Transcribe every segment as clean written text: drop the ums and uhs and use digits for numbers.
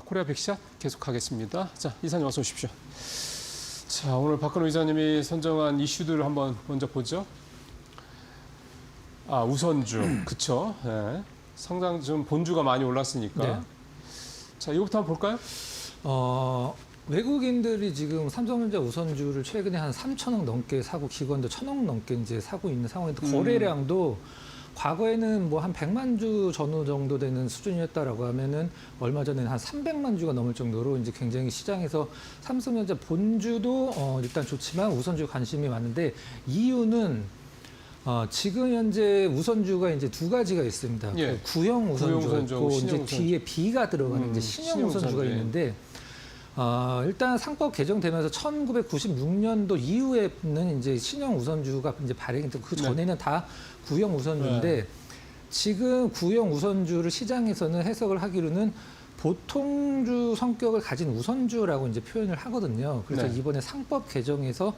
코리아 빅샷 계속하겠습니다. 자, 이사님 어서 오십시오. 자, 오늘 박근호 이사님이 선정한 이슈들을 한번 먼저 보죠. 우선주, 그쵸? 네. 상당 좀 본주가 많이 올랐으니까. 네. 자, 이거부터 한번 볼까요? 외국인들이 지금 삼성전자 우선주를 최근에 한 3천억 넘게 사고 기관도 1,000억 넘게 이제 사고 있는 상황인데 거래량도 과거에는 뭐 한 100만 주 전후 정도 되는 수준이었다라고 하면은 얼마 전에는 한 300만 주가 넘을 정도로 이제 굉장히 시장에서 삼성전자 본주도 일단 좋지만 우선주 관심이 많은데 이유는 지금 현재 우선주가 이제 두 가지가 있습니다. 예. 그 구형 우선주가 있고 이제 우선주. 뒤에 B가 들어가는 이제 신형 우선주가 있는데 일단 상법 개정되면서 1996년도 이후에는 이제 신형 우선주가 이제 발행이 되고 그 전에는 다 구형 우선주인데 지금 구형 우선주를 시장에서는 해석을 하기로는 보통주 성격을 가진 우선주라고 이제 표현을 하거든요. 그래서 이번에 상법 개정에서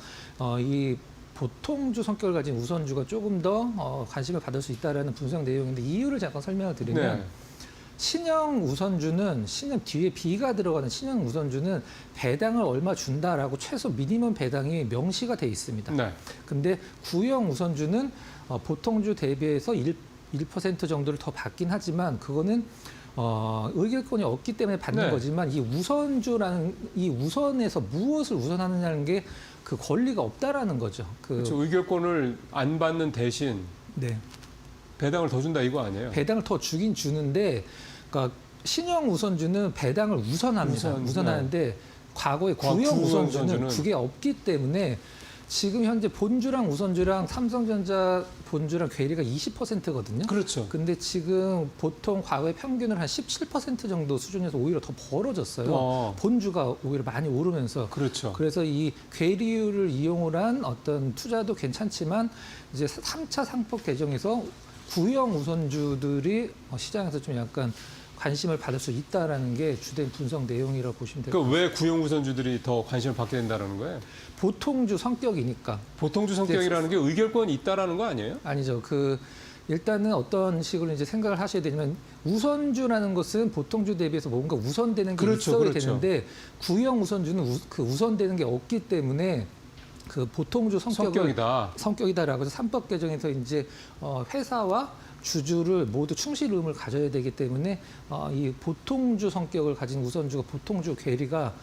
이 보통주 성격을 가진 우선주가 조금 더 관심을 받을 수 있다라는 분석 내용인데 이유를 잠깐 설명을 드리면 신형 우선주는 신형 뒤에 B가 들어가는 신형 우선주는 배당을 얼마 준다라고 최소 미니멈 배당이 명시가 돼 있습니다. 근데 구형 우선주는 보통주 대비해서 1% 정도를 더 받긴 하지만 그거는 의결권이 없기 때문에 받는 거지만 이 우선주라는 이 우선에서 무엇을 우선하느냐는 게 그 권리가 없다라는 거죠. 그렇죠. 의결권을 안 받는 대신 배당을 더 준다 이거 아니에요? 배당을 더 주긴 주는데 그러니까 신형 우선주는 배당을 우선합니다. 우선하는데 과거에 구형 우선주는 그게 없기 때문에 지금 현재 본주랑 우선주랑 삼성전자 본주랑 괴리가 20%거든요. 그렇죠. 근데 지금 보통 과거의 평균을 한 17% 정도 수준에서 오히려 더 벌어졌어요. 본주가 오히려 많이 오르면서. 그렇죠. 그래서 이 괴리율을 이용을 한 어떤 투자도 괜찮지만 이제 3차 상법 개정에서 구형 우선주들이 시장에서 좀 약간 관심을 받을 수 있다라는 게 주된 분석 내용이라고 보시면 됩니다. 그러니까 왜 구형 우선주들이 더 관심을 받게 된다는 거예요? 보통주 성격이니까. 보통주 성격이라는 게 의결권이 있다라는 거 아니에요? 아니죠. 일단은 어떤 식으로 이제 생각을 하셔야 되냐면 우선주라는 것은 보통주 대비해서 뭔가 우선되는 게 있어야 되는데 구형 우선주는 우선되는 게 없기 때문에 그 보통주 성격이다라고 해서 삼법 개정에서 이제 회사와 주주를 모두 충실 의무를 가져야 되기 때문에 이 보통주 성격을 가진 우선주가 보통주 괴리가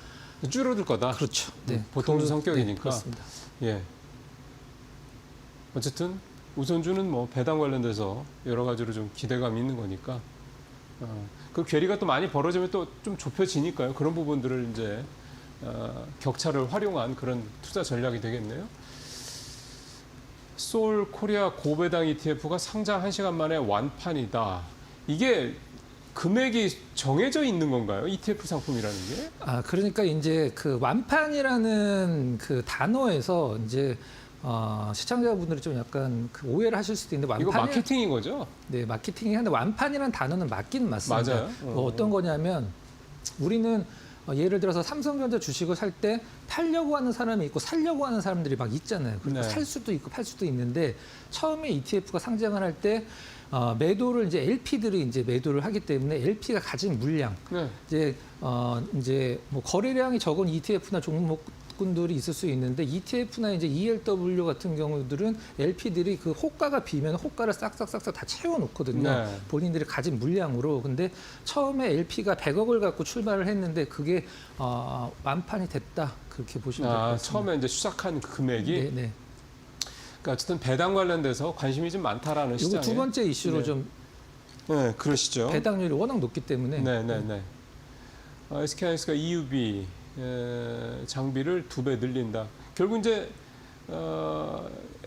줄어들 거다. 그렇죠. 보통주 성격이니까. 그렇습니다. 예. 어쨌든 우선주는 뭐 배당 관련돼서 여러 가지로 좀 기대감이 있는 거니까. 그 괴리가 또 많이 벌어지면 또 좀 좁혀지니까요. 그런 부분들을 이제 격차를 활용한 그런 투자 전략이 되겠네요. 소울 코리아 고배당 ETF가 상장 1시간 만에 완판이다. 이게 금액이 정해져 있는 건가요? ETF 상품이라는 게? 그러니까 이제 그 완판이라는 그 단어에서 이제 시청자분들이 좀 약간 오해를 하실 수도 있는데 이거 마케팅인 거죠? 네, 마케팅이 한데 완판이라는 단어는 맞긴 맞습니다. 맞아요. 어떤 거냐면 우리는 예를 들어서 삼성전자 주식을 살 때 팔려고 하는 사람이 있고 살려고 하는 사람들이 막 있잖아요. 그러니까 살 수도 있고 팔 수도 있는데 처음에 ETF가 상장을 할 때 매도를 이제 LP들이 이제 매도를 하기 때문에 LP가 가진 물량 이제 뭐 거래량이 적은 ETF나 종목군들이 있을 수 있는데 ETF나 이제 ELW 같은 경우들은 LP들이 그 호가가 비면 호가를 싹싹싹싹 다 채워놓거든요. 본인들이 가진 물량으로. 근데 처음에 LP가 100억을 갖고 출발을 했는데 그게 완판이 됐다. 그렇게 보시면 될 것 같습니다. 처음에 이제 시작한 금액이? 그러니까 어쨌든 배당 관련돼서 관심이 좀 많다라는 시장에. 이거 두 번째 이슈로 좀 그러시죠. 배당률이 워낙 높기 때문에. SK하이닉스가 EUV 장비를 2배 늘린다. 결국 이제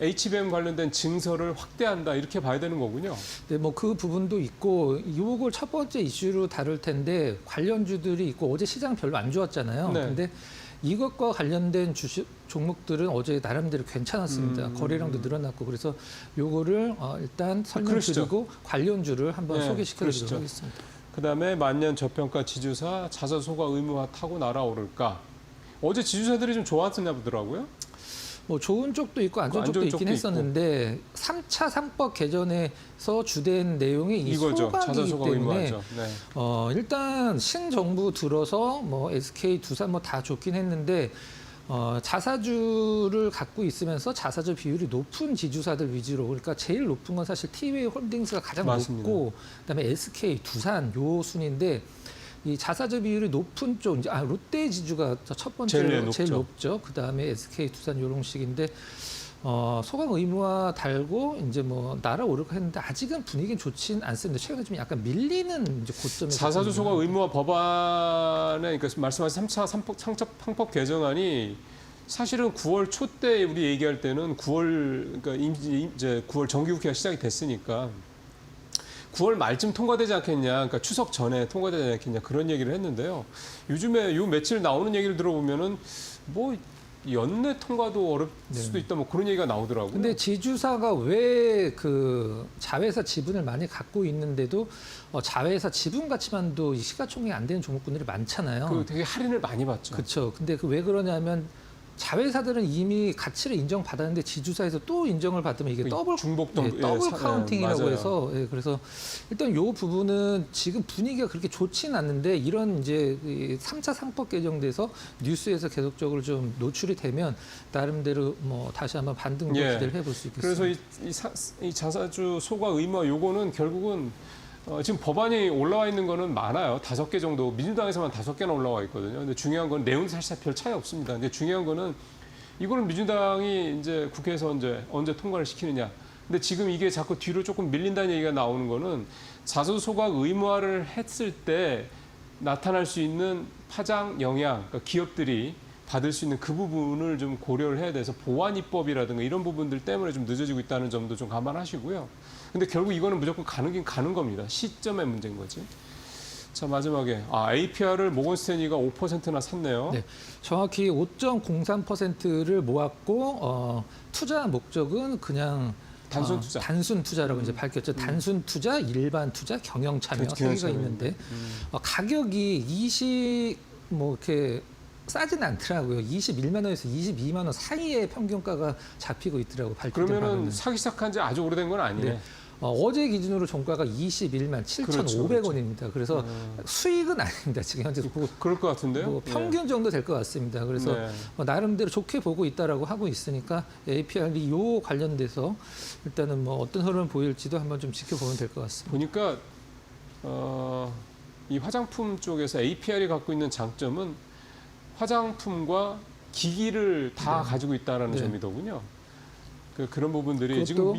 HBM 관련된 증설을 확대한다 이렇게 봐야 되는 거군요. 네, 뭐 그 부분도 있고 이걸 첫 번째 이슈로 다룰 텐데 관련주들이 있고 어제 시장 별로 안 좋았잖아요. 근데 이것과 관련된 주식 종목들은 어제 나름대로 괜찮았습니다. 거래량도 늘어났고 그래서 요거를 일단 설명드리고 관련주를 한번 소개시켜드리도록 하겠습니다. 그다음에 만년 저평가 지주사 자사소가 의무화 타고 날아오를까? 어제 지주사들이 좀 좋았었나 보더라고요. 뭐 좋은 쪽도 있고 안 좋은 쪽도 있긴 쪽도 했었는데 3차 상법 개정에서 주된 내용이 이 이거죠. 소각이기 자사 소각 때문에 의무화죠. 네. 일단 신정부 들어서 뭐 SK, 두산 뭐 다 좋긴 했는데 자사주를 갖고 있으면서 자사주 비율이 높은 지주사들 위주로 그러니까 제일 높은 건 사실 티웨이 홀딩스가 가장 맞습니다. 높고 그다음에 SK, 두산 요 순인데 이 자사주 비율이 높은 쪽 이제 롯데 지주가 첫 번째로 제일 높죠. 그다음에 SK, 두산 요런 식인데 소각 의무화 달고 이제 뭐 날아오르고 했는데 아직은 분위기는 좋진 않습니다. 최근에 좀 약간 밀리는 이제 고점에서 자사주 소각 의무화 법안에 그러니까 말씀하신 3차 상법 개정안이 사실은 9월 초 때 우리 얘기할 때는 9월 그러니까 이제 9월 정기국회가 시작이 됐으니까 9월 말쯤 통과되지 않겠냐, 그러니까 추석 전에 통과되지 않겠냐 그런 얘기를 했는데요. 요즘에 요 며칠 나오는 얘기를 들어보면은 뭐 연내 통과도 어렵을 수도 있다, 뭐 그런 얘기가 나오더라고요. 근데 지주사가 왜 그 자회사 지분을 많이 갖고 있는데도 자회사 지분 가치만도 이 시가총액이 안 되는 종목군들이 많잖아요. 그 되게 할인을 많이 받죠. 그렇죠. 근데 그 왜 그러냐면 자회사들은 이미 가치를 인정받았는데 지주사에서 또 인정을 받으면 이게 더블 더블 카운팅이라고 해서 그래서 일단 요 부분은 지금 분위기가 그렇게 좋지는 않는데 이런 이제 3차 상법 개정돼서 뉴스에서 계속적으로 좀 노출이 되면 나름대로 뭐 다시 한번 반등도 기대를 해볼 수 있겠습니다. 그래서 이 자사주 소각 의무화 요거는 결국은 지금 법안이 올라와 있는 거는 많아요. 5개 정도. 민주당에서만 5개나 올라와 있거든요. 근데 중요한 건 내용은 사실 별 차이 없습니다. 근데 중요한 거는 이거는 민주당이 이제 국회에서 언제 통과를 시키느냐. 근데 지금 이게 자꾸 뒤로 조금 밀린다는 얘기가 나오는 거는 자사주 소각 의무화를 했을 때 나타날 수 있는 파장 영향, 그러니까 기업들이 받을 수 있는 그 부분을 좀 고려를 해야 돼서 보완 입법이라든가 이런 부분들 때문에 좀 늦어지고 있다는 점도 좀 감안하시고요. 근데 결국 이거는 무조건 가는 겁니다. 시점의 문제인 거지. 자, 마지막에 APR을 모건 스탠리가 5%나 샀네요. 네, 정확히 5.03%를 모았고 투자 목적은 그냥 단순 투자. 단순 투자라고 이제 밝혔죠. 단순 투자, 일반 투자, 경영 참여 세 개가 있는데 가격이 뭐 이렇게 싸진 않더라고요. 21만 원에서 22만 원 사이에 평균가가 잡히고 있더라고요. 그러면은 사기 시작한 지 아주 오래된 건 아니네. 네. 어제 기준으로 종가가 21만 7,500원입니다. 그래서 수익은 아닙니다. 지금 현재 그럴 것 같은데요. 뭐 평균 정도 될 것 같습니다. 그래서 나름대로 좋게 보고 있다라고 하고 있으니까 APR이 요 관련돼서 일단은 뭐 어떤 흐름을 보일지도 한번 좀 지켜보면 될 것 같습니다. 보니까 이 화장품 쪽에서 APR이 갖고 있는 장점은 화장품과 기기를 다 가지고 있다라는 점이더군요. 그런 부분들이 지금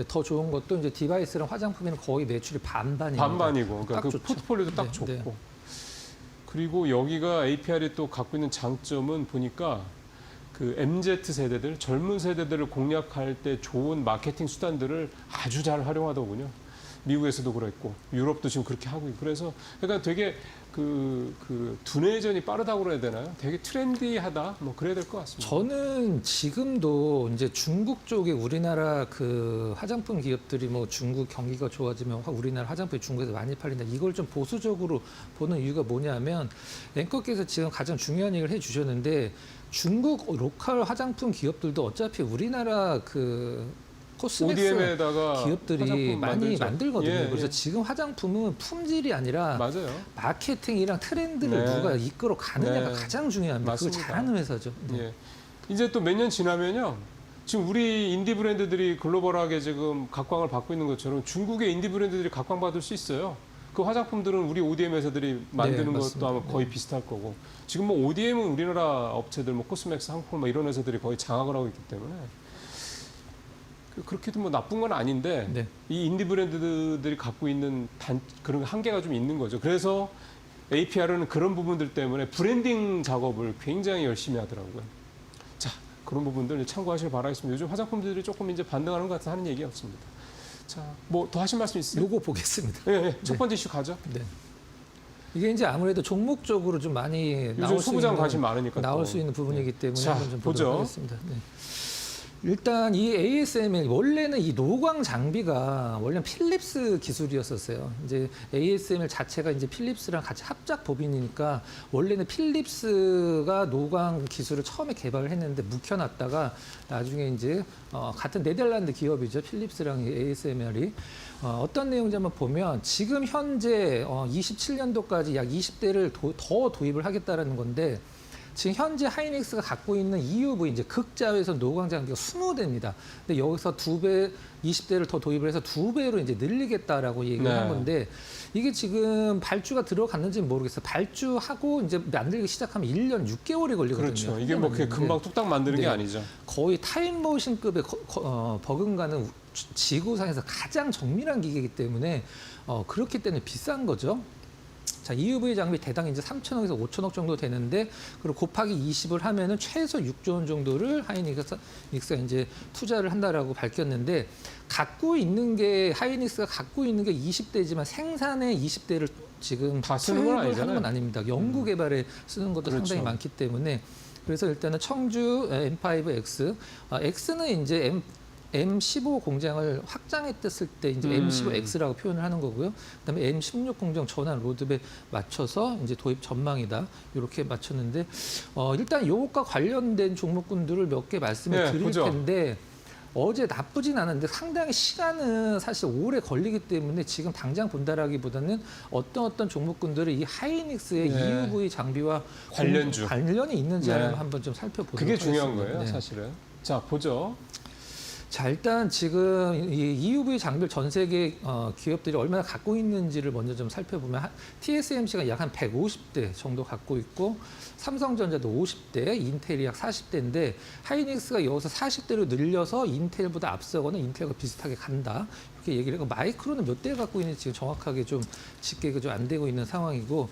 더 좋은 것도 이제 디바이스랑 화장품에는 거의 매출이 반반이고 그러니까 그 포트폴리오도 딱 좋고 그리고 여기가 APR이 또 갖고 있는 장점은 보니까 그 MZ 세대들 젊은 세대들을 공략할 때 좋은 마케팅 수단들을 아주 잘 활용하더군요. 미국에서도 그랬고 유럽도 지금 그렇게 하고 있고 그래서 그러니까 되게 그 두뇌전이 빠르다고 그래야 되나요? 되게 트렌디하다 뭐 그래야 될 것 같습니다. 저는 지금도 이제 중국 쪽에 우리나라 그 화장품 기업들이 뭐 중국 경기가 좋아지면 우리나라 화장품이 중국에서 많이 팔린다. 이걸 좀 보수적으로 보는 이유가 뭐냐면 앵커께서 지금 가장 중요한 얘기를 해주셨는데 중국 로컬 화장품 기업들도 어차피 우리나라 그 코스메스 ODM에다가 기업들이 많이 만들거든요. 그래서 예. 지금 화장품은 품질이 아니라 맞아요. 마케팅이랑 트렌드를 누가 이끌어 가느냐가 가장 중요합니다. 그걸 잘하는 회사죠. 예. 이제 또 몇 년 지나면요. 지금 우리 인디 브랜드들이 글로벌하게 지금 각광을 받고 있는 것처럼 중국의 인디 브랜드들이 각광받을 수 있어요. 그 화장품들은 우리 ODM 회사들이 만드는 것도 아마 거의 비슷할 거고 지금 뭐 ODM은 우리나라 업체들 뭐 코스맥스, 항품 뭐 이런 회사들이 거의 장악을 하고 있기 때문에 그렇게도 뭐 나쁜 건 아닌데 이 인디 브랜드들이 갖고 있는 그런 한계가 좀 있는 거죠. 그래서 APR은 그런 부분들 때문에 브랜딩 작업을 굉장히 열심히 하더라고요. 자, 그런 부분들 참고하시길 바라겠습니다. 요즘 화장품들이 조금 이제 반등하는 것 같아서 하는 얘기 없습니다. 자, 뭐 더 하실 말씀 있으세요? 요거 보겠습니다. 네, 첫 번째 이슈 가죠. 네. 이게 이제 아무래도 종목적으로 좀 많이 요즘 소부장 관심 많으니까 나올 수 있는 부분이기 때문에 한번 좀 보도록 하겠습니다. 네. 일단 이 ASML 원래는 이 노광 장비가 원래는 필립스 기술이었었어요. 이제 ASML 자체가 이제 필립스랑 같이 합작 법인이니까 원래는 필립스가 노광 기술을 처음에 개발을 했는데 묵혀놨다가 나중에 이제 같은 네덜란드 기업이죠. 필립스랑 ASML이 어떤 내용인지 한번 보면 지금 현재 27년도까지 약 20대를 더 도입을 하겠다라는 건데. 지금 현재 하이닉스가 갖고 있는 EUV 이제 극자외선 노광 장비가 20대입니다. 근데 여기서 2배, 20대를 더 도입을 해서 2배로 이제 늘리겠다라고 얘기를 한 건데 이게 지금 발주가 들어갔는지는 모르겠어요. 발주하고 이제 만들기 시작하면 1년 6개월이 걸리거든요. 그렇죠. 이게 뭐 그렇게 금방 뚝딱 만드는 게 아니죠. 거의 타임머신급의 버금가는 지구상에서 가장 정밀한 기계이기 때문에 그렇기 때문에 비싼 거죠. 자, EUV 장비 대당 이제 3천억에서 5천억 정도 되는데, 그리고 곱하기 20을 하면은 최소 6조 원 정도를 하이닉스가 이제 투자를 한다라고 밝혔는데, 하이닉스가 갖고 있는 게 20대지만 생산에 20대를 지금 다 쓰는 건 아니잖아요. 하는 건 아닙니다. 연구 개발에 쓰는 것도 그렇죠. 상당히 많기 때문에. 그래서 일단은 청주 M5X, X는 이제 M15 공장을 확장했을 때 이제 M15X라고 표현을 하는 거고요. 그다음에 M16 공장 전환 로드맵에 맞춰서 이제 도입 전망이다. 이렇게 맞췄는데 일단 요것과 관련된 종목군들을 몇 개 말씀을 드릴 보죠. 텐데 어제 나쁘진 않은데 상당히 시간은 사실 오래 걸리기 때문에 지금 당장 본다라기보다는 어떤 종목군들이 이 하이닉스의 EUV 장비와 관련이 있는지 한번 좀 살펴보도록 그게 하겠습니다. 중요한 거예요, 사실은. 자, 보죠. 자, 일단 지금 이 EUV 장비를 전 세계 기업들이 얼마나 갖고 있는지를 먼저 좀 살펴보면 TSMC가 약 한 150대 정도 갖고 있고 삼성전자도 50대, 인텔이 약 40대인데 하이닉스가 여기서 40대로 늘려서 인텔보다 앞서거나 인텔과 비슷하게 간다. 이렇게 얘기를 하고 마이크로는 몇 대 갖고 있는지 지금 정확하게 좀 집계가 좀 안 되고 있는 상황이고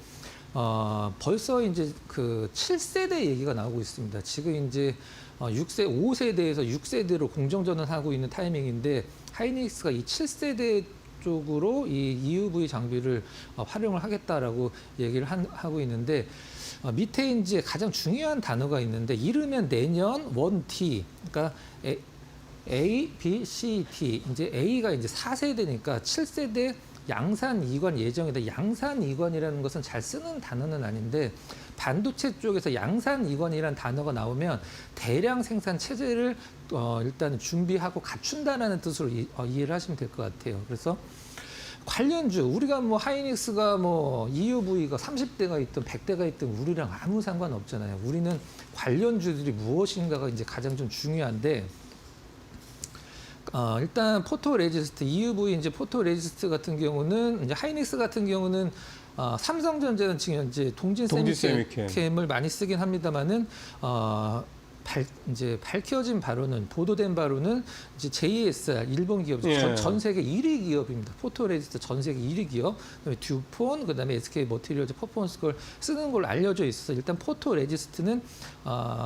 벌써 이제 그 7세대 얘기가 나오고 있습니다. 지금 이제 5세대에서 6세대로 공정전환하고 있는 타이밍인데 하이닉스가 이 7세대 쪽으로 이 EUV 장비를 활용을 하겠다라고 얘기를 하고 있는데 밑에 이제 가장 중요한 단어가 있는데 이르면 내년 1T 그러니까 A, B, C, D 이제 A가 이제 4세대니까 7세대 양산 이관 예정이다. 양산 이관이라는 것은 잘 쓰는 단어는 아닌데 반도체 쪽에서 양산 이관이라는 단어가 나오면 대량 생산 체제를 일단 준비하고 갖춘다라는 뜻으로 이해를 하시면 될 것 같아요. 그래서 관련주 우리가 뭐 하이닉스가 뭐 EUV가 30대가 있든 100대가 있든 우리랑 아무 상관 없잖아요. 우리는 관련주들이 무엇인가가 이제 가장 좀 중요한데. 일단 포토레지스트, EUV 이제 포토레지스트 같은 경우는 이제 하이닉스 같은 경우는 삼성전자는 지금 이제 동진 세미캠을 많이 쓰긴 합니다만은 이제 밝혀진 바로는 보도된 바로는 이제 JSR 일본 기업 전 세계 1위 기업입니다. 포토레지스트 전 세계 1위 기업. 그다음에 듀폰, 그다음에 SK 머티리얼즈 퍼포먼스 걸 쓰는 걸로 알려져 있어서 일단 포토레지스트는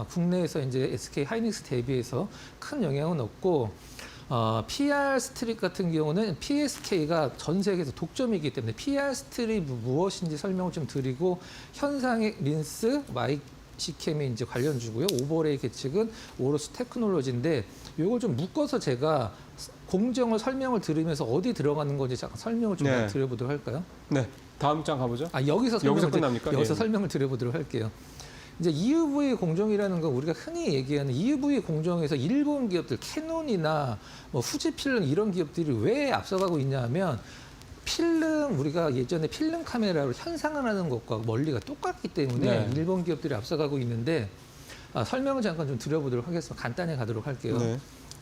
국내에서 이제 SK 하이닉스 대비해서 큰 영향은 없고. PR 스트립 같은 경우는 PSK가 전 세계에서 독점이기 때문에 PR 스트립이 무엇인지 설명을 좀 드리고 현상의 린스, YC캠이 이제 관련주고요. 오버레이 계측은 오로스 테크놀로지인데 이걸 좀 묶어서 제가 공정을 설명을 들으면서 어디 들어가는 건지 잠깐 설명을 좀 드려보도록 할까요? 네. 다음 장 가보죠. 여기서 끝납니까? 여기서 설명을 드려보도록 할게요. 이제 EUV 공정이라는 건 우리가 흔히 얘기하는 EUV 공정에서 일본 기업들 캐논이나 뭐 후지필름 이런 기업들이 왜 앞서가고 있냐면 필름 우리가 예전에 필름 카메라로 현상을 하는 것과 원리가 똑같기 때문에 일본 기업들이 앞서가고 있는데 설명을 잠깐 좀 드려보도록 하겠습니다. 간단히 가도록 할게요.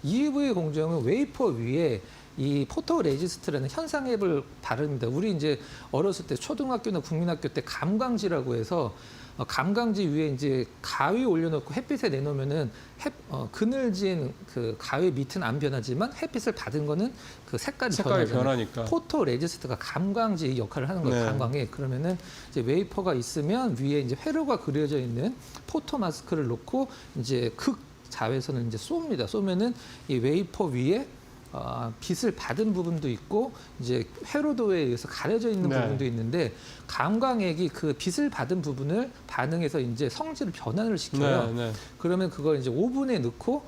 EUV 공정은 웨이퍼 위에 이 포토레지스트라는 현상앱을 바릅니다. 우리 이제 어렸을 때 초등학교나 국민학교 때 감광지라고 해서 감광지 위에 이제 가위 올려놓고 햇빛에 내놓으면은 그늘진 그 가위 밑은 안 변하지만 햇빛을 받은 거는 그 색깔이 변하니까. 포토레지스트가 감광지 역할을 하는 거예요. 감광에 그러면은 이제 웨이퍼가 있으면 위에 이제 회로가 그려져 있는 포토 마스크를 놓고 이제 극 자외선을 이제 쏩니다. 쏘면은 이 웨이퍼 위에 빛을 받은 부분도 있고 이제 회로도에 의해서 가려져 있는 부분도 있는데 감광액이 그 빛을 받은 부분을 반응해서 이제 성질을 변환을 시켜요. 그러면 그걸 이제 오븐에 넣고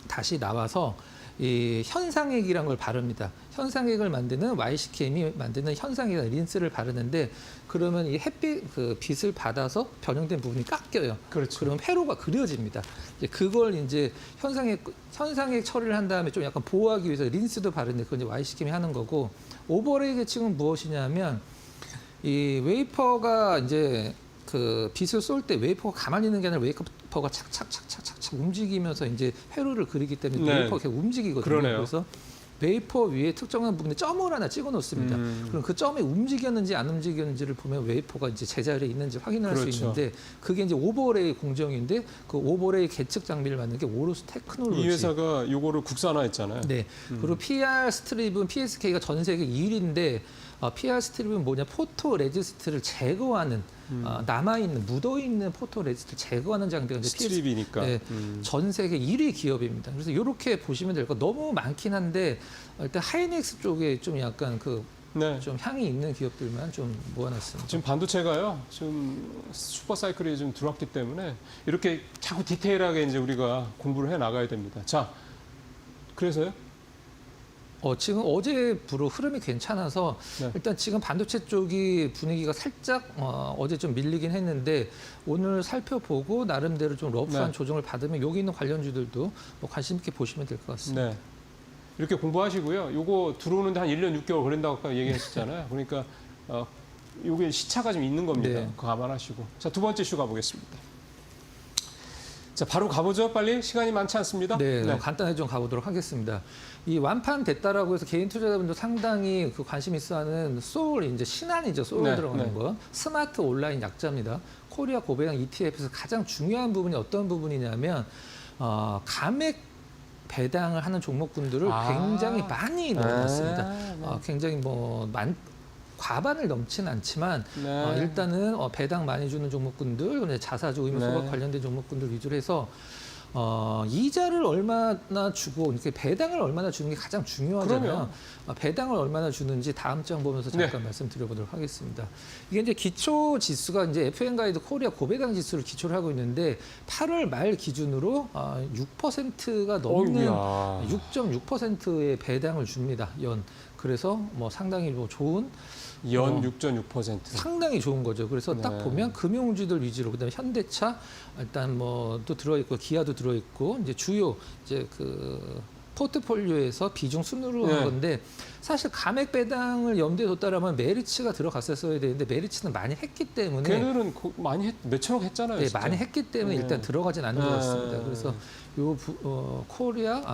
다시 나와서 이 현상액이라는 걸 바릅니다. 현상액을 만드는 YCKM이 만드는 현상액 린스를 바르는데 그러면 이 햇빛 그 빛을 받아서 변형된 부분이 깎여요. 그렇죠. 그러면 회로가 그려집니다. 이제 그걸 이제 현상액 처리를 한 다음에 좀 약간 보호하기 위해서 린스도 바르는데 그건 이제 YCKM이 하는 거고 오버레이 계층은 무엇이냐면 이 웨이퍼가 이제 그 빛을 쏠 때 웨이퍼가 가만히 있는 게 아니라 웨이퍼가 착착착착착착 움직이면서 이제 회로를 그리기 때문에 네. 웨이퍼가 계속 움직이거든요. 그러네요. 그래서 웨이퍼 위에 특정한 부분에 점을 하나 찍어 놓습니다. 그럼 그 점이 움직였는지 안 움직였는지를 보면 웨이퍼가 이제 제자리에 있는지 확인할 그렇죠. 수 있는데 그게 이제 오버레이 공정인데 그 오버레이 계측 장비를 만든 게 오로스 테크놀로지. 이 회사가 요거를 국산화했잖아요. 네. 그리고 PR 스트립은 PSK가 전 세계 1위인데 PR 스트립은 뭐냐 포토 레지스트를 제거하는 남아있는 묻어있는 포토 레지스트를 제거하는 장비가 이제 스트립이니까. 네, 전 세계 1위 기업입니다. 그래서 이렇게 보시면 될 거 너무 많긴 한데 일단 하이닉스 쪽에 좀 약간 그 네. 좀 향이 있는 기업들만 좀 모아놨습니다. 지금 반도체가요. 지금 슈퍼 사이클이 좀 들어왔기 때문에 이렇게 자꾸 디테일하게 이제 우리가 공부를 해 나가야 됩니다. 자, 그래서요? 지금 어제부로 흐름이 괜찮아서 네. 일단 지금 반도체 쪽이 분위기가 살짝 어제 좀 밀리긴 했는데 오늘 살펴보고 나름대로 좀 러프한 네. 조정을 받으면 여기 있는 관련주들도 뭐 관심 있게 보시면 될 것 같습니다. 네. 이렇게 공부하시고요. 요거 들어오는데 한 1년 6개월 걸린다고 아까 얘기하셨잖아요. 그러니까 요게 시차가 좀 있는 겁니다. 네. 그거 감안하시고. 자, 두 번째 이슈 가보겠습니다. 자, 바로 가보죠. 빨리. 시간이 많지 않습니다. 네, 간단하게 좀 가보도록 하겠습니다. 이 완판됐다라고 해서 개인 투자자분들 상당히 그 관심 있어하는 소울 이제 신한이죠. 소울 네, 들어가는 네. 거. 스마트 온라인 약자입니다. 코리아 고배당 ETF에서 가장 중요한 부분이 어떤 부분이냐면 감액 배당을 하는 종목군들을 굉장히 많이 넣어놨습니다. 굉장히 과반을 넘지는 않지만 네. 일단은 배당 많이 주는 종목군들, 자사주 의무 소각 네. 관련된 종목군들 위주로 해서 이자를 얼마나 주고 이렇게 배당을 얼마나 주는 게 가장 중요하잖아요. 그럼요. 배당을 얼마나 주는지 다음 장 보면서 잠깐 말씀드려보도록 하겠습니다. 이게 이제 기초 지수가 이제 FN 가이드 코리아 고배당 지수를 기초로 하고 있는데 8월 말 기준으로 6%가 넘는 6.6%의 배당을 줍니다. 연. 그래서 상당히 좋은 연 6.6%. 상당히 좋은 거죠. 그래서 딱 네. 보면 금융주들 위주로 그다음에 현대차 일단 또 들어있고 기아도 들어있고 이제 주요 이제 그 포트폴리오에서 비중 순으로 한 건데 사실 감액 배당을 염두에 뒀다라면 메리츠가 들어갔었어야 되는데 메리츠는 많이 했기 때문에 걔네는 많이 몇천억 했잖아요. 네, 진짜. 많이 했기 때문에 네. 일단 들어가진 않은 것 네. 같습니다. 그래서 요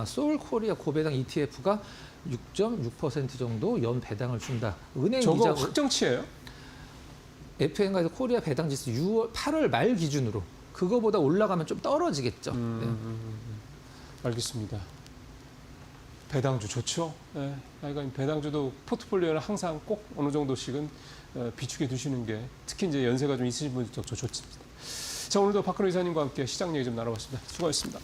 소울 코리아 고배당 ETF가 6.6% 정도 연 배당을 준다. 은행 저거 이자 확정치예요? FN가에서 코리아 배당 지수 8월 말 기준으로 그거보다 올라가면 좀 떨어지겠죠. 알겠습니다. 배당주 좋죠. 네. 그러니까 배당주도 포트폴리오는 항상 꼭 어느 정도씩은 비축해 두시는 게 특히 이제 연세가 좀 있으신 분들 좋습니다. 자, 오늘도 박근혜 이사님과 함께 시장 얘기 좀 나눠봤습니다. 수고하셨습니다.